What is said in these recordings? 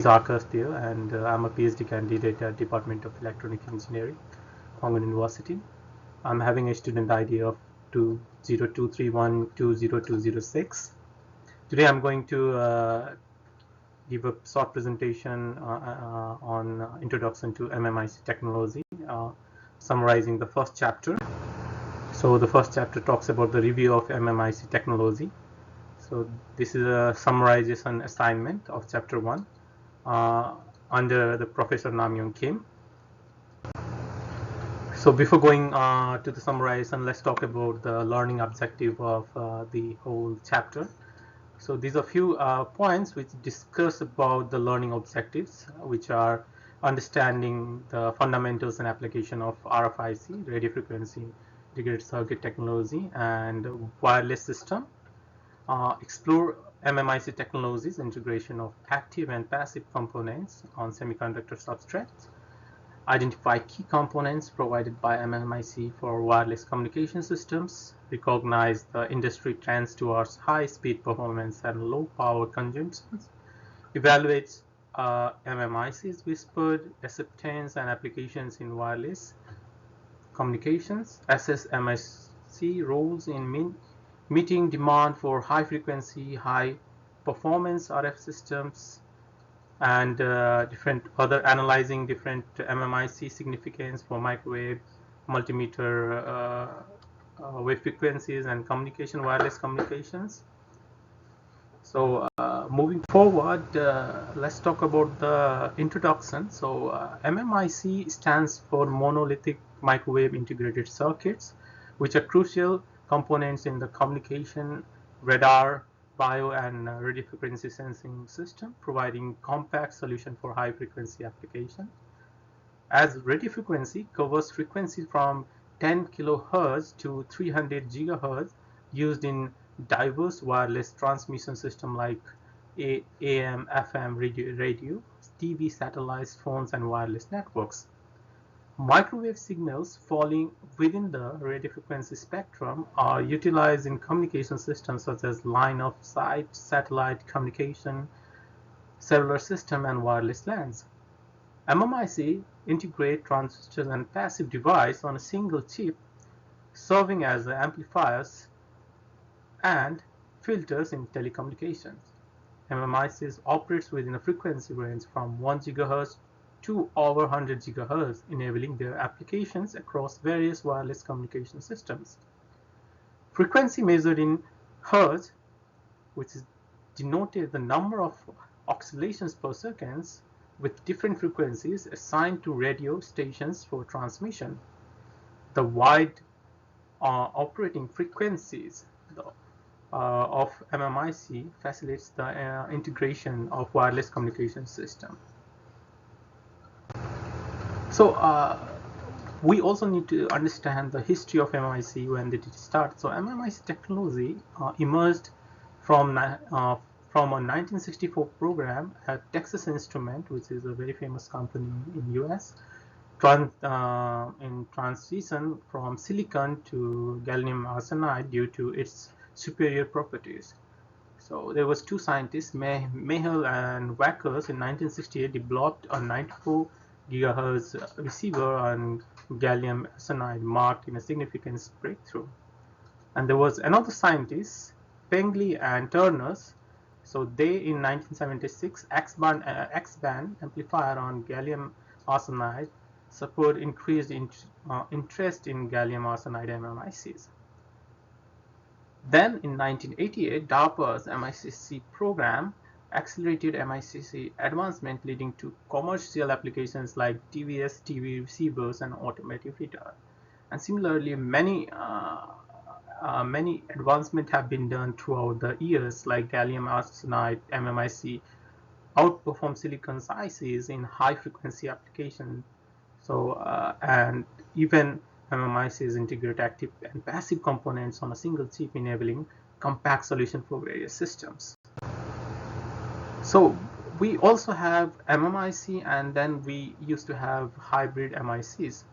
Zakastia, and I'm a PhD candidate at Department of Electronic Engineering, Kongan University. I'm having a student ID of 20231202006. Today I'm going to give a short presentation on Introduction to MMIC Technology, summarizing the first chapter. So the first chapter talks about the review of MMIC technology. So this is a summarization assignment of chapter 1. Under the Professor Namyoung Kim. So before going to the summarization, let's talk about the learning objective of the whole chapter. So these are a few points which discuss about the learning objectives, which are understanding the fundamentals and application of RFIC, radio frequency integrated circuit technology, and wireless system. Explore MMIC technologies, integration of active and passive components on semiconductor substrates, identify key components provided by MMIC for wireless communication systems, recognize the industry trends towards high-speed performance and low power consumptions, evaluate MMIC's whispered acceptance and applications in wireless communications, assess MMIC roles in meeting demand for high frequency, high performance RF systems, and analyzing different MMIC significance for microwave, multimeter wave frequencies and wireless communications. So moving forward, let's talk about the introduction. So MMIC stands for monolithic microwave integrated circuits, which are crucial components in the communication, radar, bio and radio frequency sensing system, providing compact solution for high frequency application. As radio frequency covers frequencies from 10 kilohertz to 300 gigahertz used in diverse wireless transmission system like AM, FM radio, TV, satellites, phones, and wireless networks. Microwave signals falling within the radio frequency spectrum are utilized in communication systems such as line of sight, satellite communication, cellular system, and wireless LANs. MMIC integrate transistors and passive device on a single chip, serving as amplifiers and filters in telecommunications. MMIC operates within a frequency range from 1 GHz to over 100 GHz, enabling their applications across various wireless communication systems. Frequency measured in Hertz, which is denoted the number of oscillations per second with different frequencies assigned to radio stations for transmission. The wide operating frequencies of MMIC facilitates the integration of wireless communication system. So we also need to understand the history of MMIC, when did it start. So MMIC technology emerged from a 1964 program at Texas Instrument, which is a very famous company in US, in transition from silicon to gallium arsenide due to its superior properties. So there was two scientists, Mehel and Wackers, in 1968 developed a 94 gigahertz receiver on gallium arsenide, marked in a significant breakthrough. And there was another scientist, Pengley and Turners. So they, in 1976, X-band amplifier on gallium arsenide support increased interest in gallium arsenide MMICs. Then in 1988, DARPA's MICC program accelerated MICC advancement, leading to commercial applications like TVS, TV receivers, and automotive radar. And similarly, many advancements have been done throughout the years, like gallium arsenide MMIC outperform silicon ICs in high frequency application. So and even MMICs integrate active and passive components on a single chip, enabling compact solution for various systems. So we also have MMIC, and then we used to have hybrid MICs.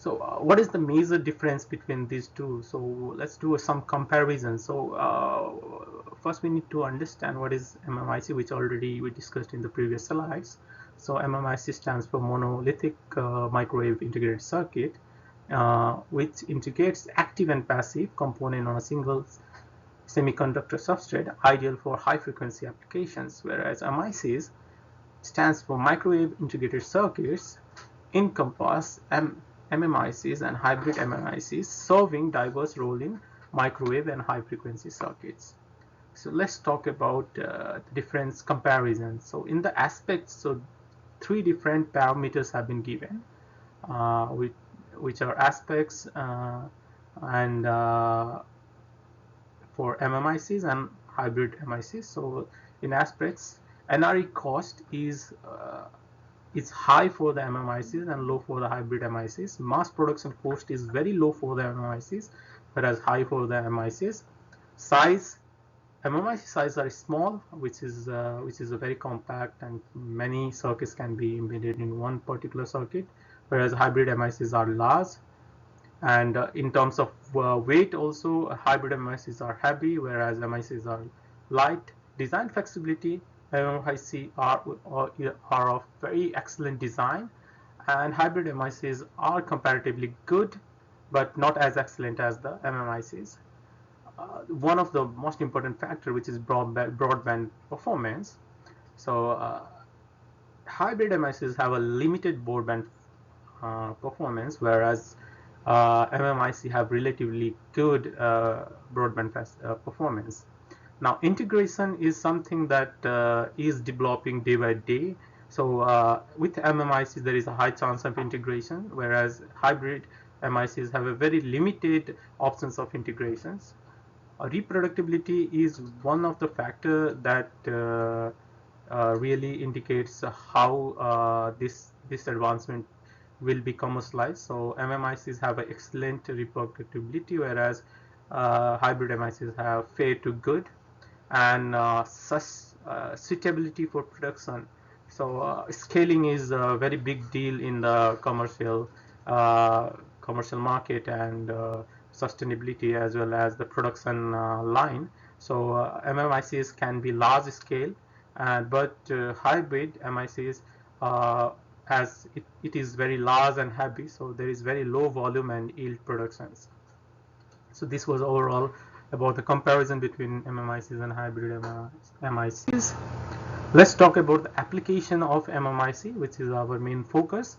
So what is the major difference between these two? So let's do some comparison. So first we need to understand what is MMIC, which already we discussed in the previous slides. So MMIC stands for monolithic microwave integrated circuit, which integrates active and passive component on a single semiconductor substrate, ideal for high frequency applications, whereas MICs stands for microwave integrated circuits, encompass MMICs and hybrid MMICs, serving diverse role in microwave and high frequency circuits. So let's talk about the difference comparison. So in the aspects, so three different parameters have been given, which are aspects and for MMICs and hybrid MICs. So in aspects, NRE cost is high for the MMICs and low for the hybrid MICs. Mass production cost is very low for the MMICs, whereas high for the MICs. Size, MMIC size are small, which is a very compact, and many circuits can be embedded in one particular circuit, whereas hybrid MICs are large. And in terms of weight also, hybrid MICs are heavy, whereas MICs are light. Design flexibility, MMIC are of very excellent design, and hybrid MICs are comparatively good, but not as excellent as the MMICs. One of the most important factor, which is broadband performance. So hybrid MICs have a limited broadband performance, whereas MMIC have relatively good broadband performance. Now integration is something that is developing day by day. So with MMIC there is a high chance of integration, whereas hybrid MICs have a very limited options of integrations. Reproducibility is one of the factor that really indicates how this advancement will be commercialized. So MMICs have an excellent reproducibility, whereas hybrid MICs have fair to good, and suitability for production. So scaling is a very big deal in the commercial market, and sustainability as well as the production line. So MMICs can be large scale, but hybrid MICs, as it is very large and heavy, so there is very low volume and yield productions. So this was overall about the comparison between MMICs and hybrid MMICs. Let's talk about the application of MMIC, which is our main focus.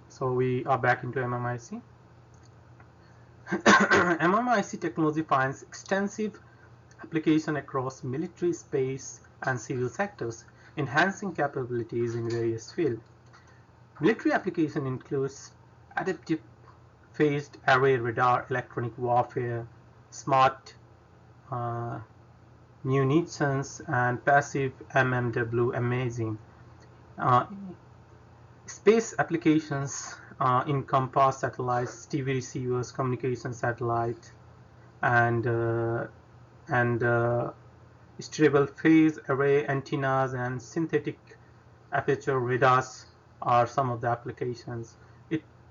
So we are back into MMIC. MMIC technology finds extensive application across military, space, and civil sectors, enhancing capabilities in various fields. Military application includes adaptive phased array radar, electronic warfare, smart munitions, and passive MMW imaging. Space applications encompass satellites, TV receivers, communication satellite, and steerable phase array antennas and synthetic aperture radars are some of the applications.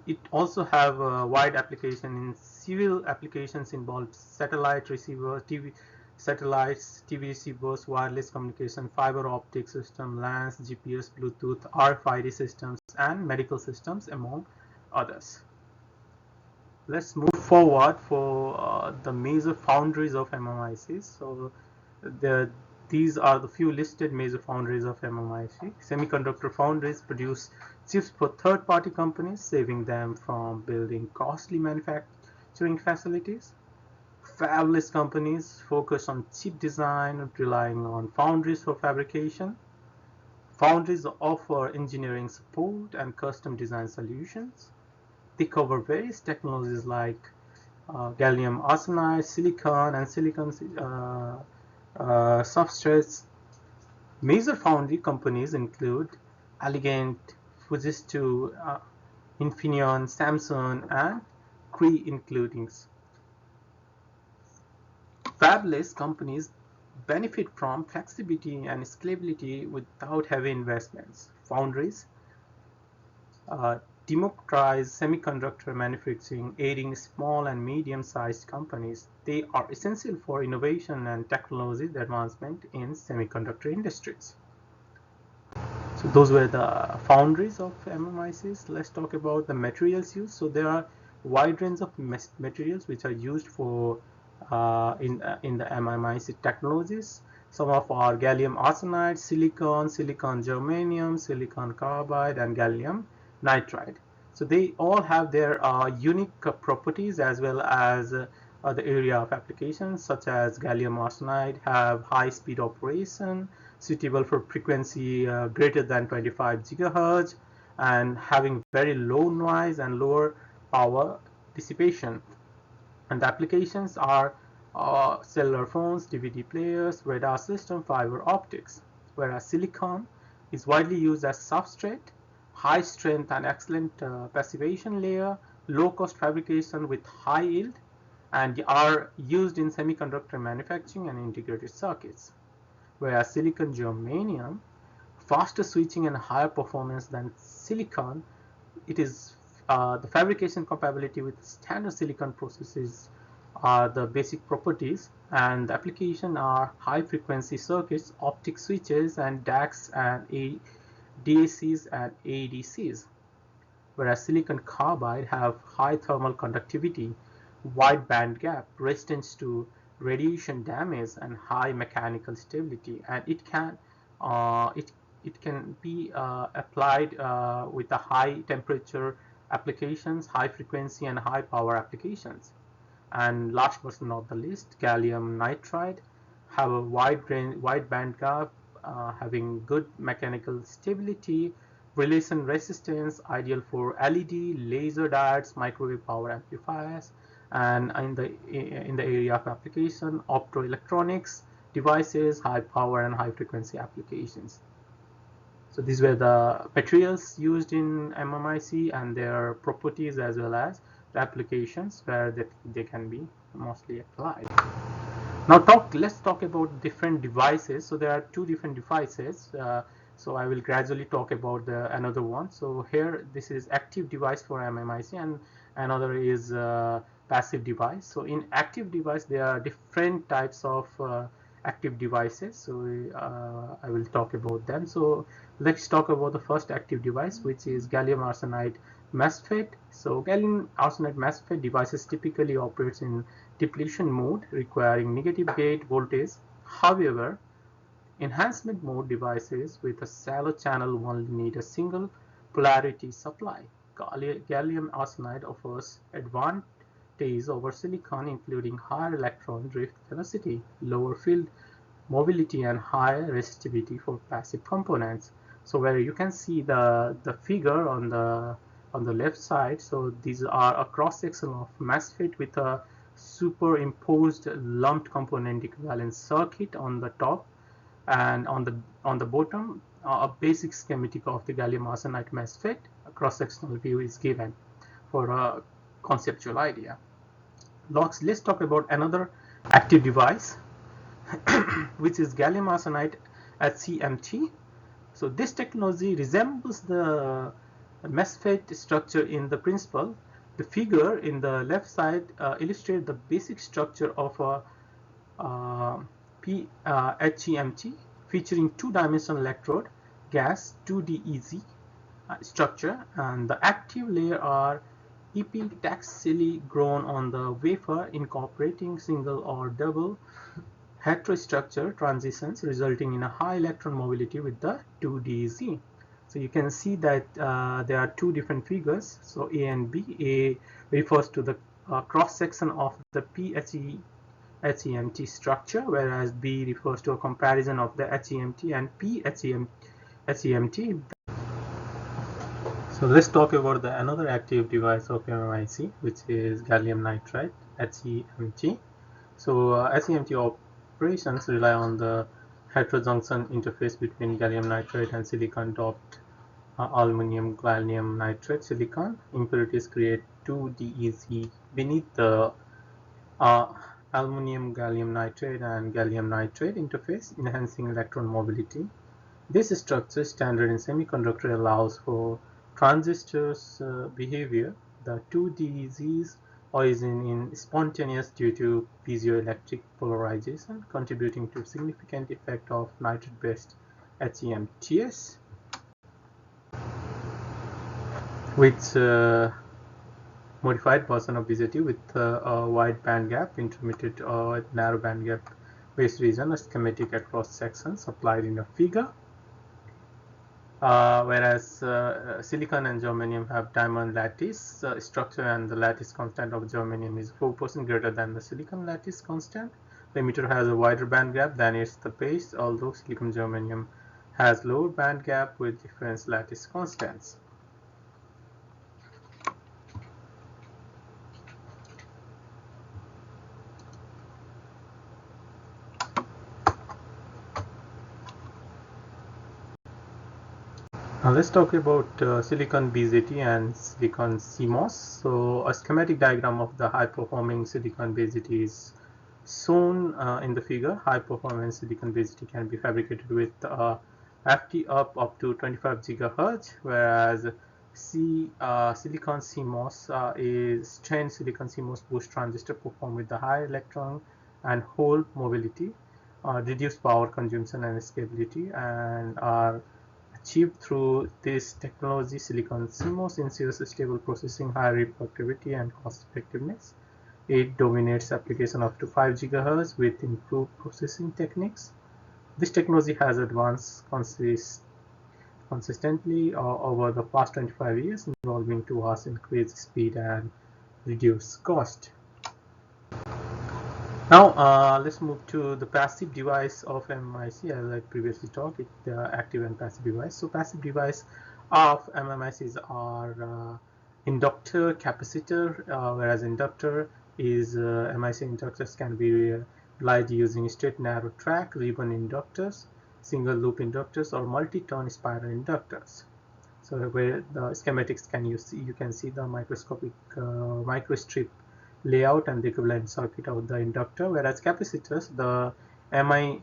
It also have a wide application in civil applications involved satellite receiver, satellites, TV receivers, wireless communication, fiber optic system, LANs, GPS, Bluetooth, RFID systems, and medical systems, among others. Let's move forward for the major foundries of MMICs. So these are the few listed major foundries of MMIC. Semiconductor foundries produce chips for third-party companies, saving them from building costly manufacturing facilities. Fabless companies focus on chip design, relying on foundries for fabrication. Foundries offer engineering support and custom design solutions. They cover various technologies like gallium arsenide, silicon, and silicon substrates. Major foundry companies include Elegant, Fujitsu, Infineon, Samsung, and Cree including. Fabless companies benefit from flexibility and scalability without heavy investments. Foundries democratize semiconductor manufacturing, aiding small and medium-sized companies. They are essential for innovation and technology advancement in semiconductor industries. So those were the foundries of MMICs. Let's talk about the materials used. So there are wide range of materials which are used for in the MMIC technologies. Some of are gallium arsenide, silicon germanium, silicon carbide, and gallium nitride. So they all have their unique properties as well as the area of applications, such as gallium arsenide have high speed operation, suitable for frequency greater than 25 gigahertz, and having very low noise and lower power dissipation. And the applications are cellular phones, DVD players, radar system, fiber optics. Whereas silicon is widely used as substrate, high strength and excellent passivation layer, low cost fabrication with high yield, and are used in semiconductor manufacturing and integrated circuits. Whereas silicon germanium, faster switching and higher performance than silicon, it is the fabrication compatibility with standard silicon processes are the basic properties, and the application are high frequency circuits, optic switches, and DACs and DACs and ADCs. Whereas silicon carbide have high thermal conductivity, wide band gap, resistance to radiation damage, and high mechanical stability, and it can be applied with a high temperature applications, high frequency and high power applications. And last but not the least, gallium nitride have a wide band gap, having good mechanical stability, relation resistance, ideal for LED, laser diodes, microwave power amplifiers, and in the area of application, optoelectronics devices, high power and high frequency applications. So these were the materials used in MMIC and their properties as well as the applications where they can be mostly applied. Now let's talk about different devices. So there are two different devices. So I will gradually talk about another one. So here this is active device for MMIC and another is passive device. So in active device there are different types of active devices. So I will talk about them. So let's talk about the first active device, which is gallium arsenide MOSFET. So gallium arsenide MOSFET devices typically operates in depletion mode requiring negative gate voltage. However, enhancement mode devices with a shallow channel only need a single polarity supply. Gallium arsenide offers advantages over silicon, including higher electron drift velocity, lower field mobility, and higher resistivity for passive components. So where you can see the figure on the left side, so these are a cross section of MOSFET with a superimposed lumped component equivalent circuit on the top, and on the bottom a basic schematic of the gallium arsenide MOSFET. A cross-sectional view is given for a conceptual idea. Let's talk about another active device which is gallium arsenide HCMT. So this technology resembles the MOSFET structure in the principle. The figure in the left side illustrates the basic structure of a HCMT featuring two-dimensional electrode, gas 2DEZ structure, and the active layer are epitaxially grown on the wafer, incorporating single or double heterostructure transitions, resulting in a high electron mobility with the 2DZ. So you can see that there are two different figures, so A and B. A refers to the cross section of the HCMT structure, whereas B refers to a comparison of the HCMT and HCMT. So let's talk about another active device of MMIC, which is gallium nitride HCMT. So HCMT operations rely on the heterojunction interface between gallium nitride and silicon doped aluminum gallium nitride silicon. Impurities create 2DEZ beneath the aluminum gallium nitride and gallium nitride interface, enhancing electron mobility. This structure, standard in semiconductor, allows for transistors behavior. The 2D disease origin in spontaneous due to piezoelectric polarization, contributing to significant effect of nitride-based HEMTs, which modified version of BJT with a wide bandgap, intermediate or narrow bandgap base region, a schematic across sections applied in a figure. Whereas silicon and germanium have diamond lattice structure, and the lattice constant of germanium is 4% greater than the silicon lattice constant. The emitter has a wider band gap than its the base, although silicon germanium has lower band gap with different lattice constants. Now let's talk about silicon BJT and silicon CMOS. So a schematic diagram of the high-performing silicon BJT is shown in the figure. High-performance silicon BJT can be fabricated with FT up to 25 GHz, whereas silicon CMOS is strained silicon CMOS boost transistor performed with the high electron and hole mobility, reduced power consumption and stability, and are achieved through this technology. Silicon CMOS ensures stable processing, high reflectivity, and cost effectiveness. It dominates application up to 5 GHz with improved processing techniques. This technology has advanced consistently over the past 25 years, involving towards increased speed and reduced cost. Now let's move to the passive device of MMIC. As I previously talked, it's the active and passive device. So passive device of MMICs are inductor, capacitor, whereas inductor is MIC inductors can be applied using straight narrow track, ribbon inductors, single loop inductors, or multi-turn spiral inductors. So where the schematics you can see the microscopic microstrip layout and the equivalent circuit of the inductor, whereas capacitors, the MIM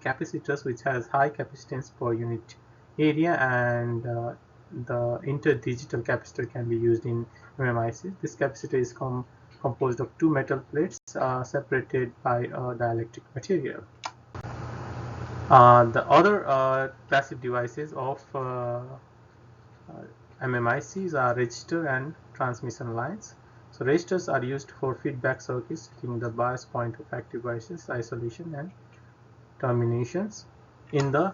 capacitors, which has high capacitance per unit area, and the interdigital capacitor can be used in MMIC. This capacitor is composed of two metal plates separated by a dielectric material. The other passive devices of MMICs are register and transmission lines. So resistors are used for feedback circuits, setting the bias point of active devices, isolation and terminations. In the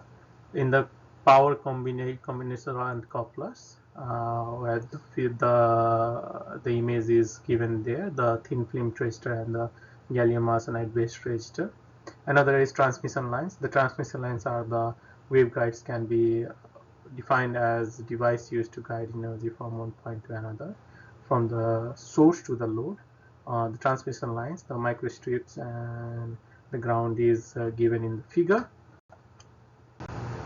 power combinator and couplers, where the image is given there, the thin film resistor and the gallium arsenide based resistor. Another is transmission lines. The transmission lines are the waveguides, can be defined as a device used to guide energy from one point to another, from the source to the load. The transmission lines, the microstrips, and the ground is given in the figure.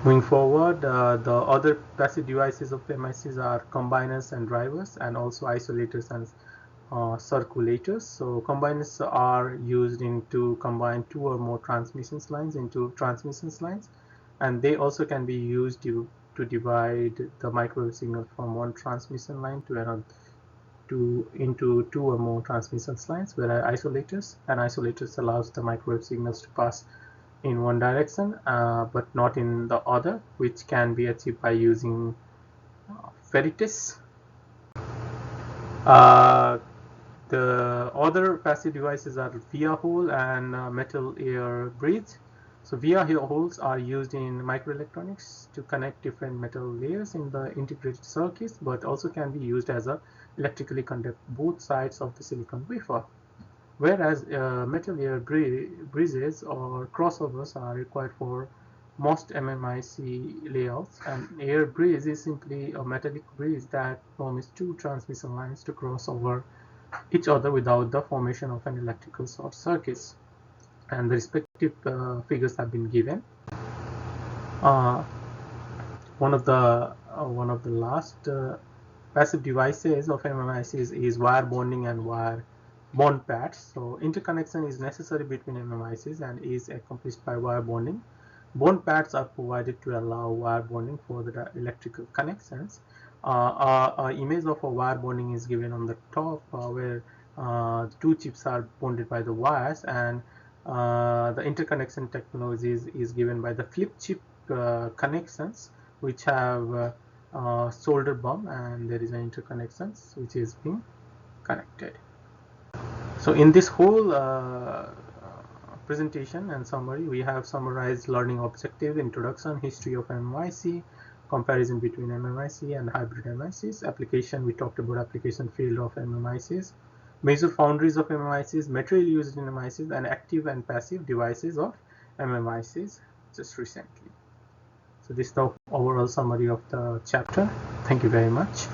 Moving forward, the other passive devices of MICs are combiners and drivers, and also isolators and circulators. So combiners are used to combine two or more transmission lines into transmission lines, and they also can be used to divide the microwave signal from one transmission line to another into two or more transmission lines, whereas isolators allows the microwave signals to pass in one direction but not in the other, which can be achieved by using ferrites. The other passive devices are via hole and metal air bridge. So via holes are used in microelectronics to connect different metal layers in the integrated circuits, but also can be used as a electrically conduct both sides of the silicon wafer. Whereas metal air bridges or crossovers are required for most MMIC layouts. An air bridge is simply a metallic bridge that forms two transmission lines to cross over each other without the formation of an electrical short circuits, and the respective figures have been given. One of the last passive devices of MMICs is wire bonding and wire bond pads. So interconnection is necessary between MMICs and is accomplished by wire bonding. Bond pads are provided to allow wire bonding for the electrical connections. Image of a wire bonding is given on the top, where two chips are bonded by the wires, and the interconnection technology is given by the flip chip connections, which have solder bump, and there is an interconnections which is being connected. So in this whole presentation and summary, we have summarized learning objectives, introduction, history of MMIC, comparison between MMIC and hybrid MMICs, application, we talked about application field of MMICs, major boundaries of MMICs, material used in MMICs, and active and passive devices of MMICs just recently. So this is the overall summary of the chapter. Thank you very much.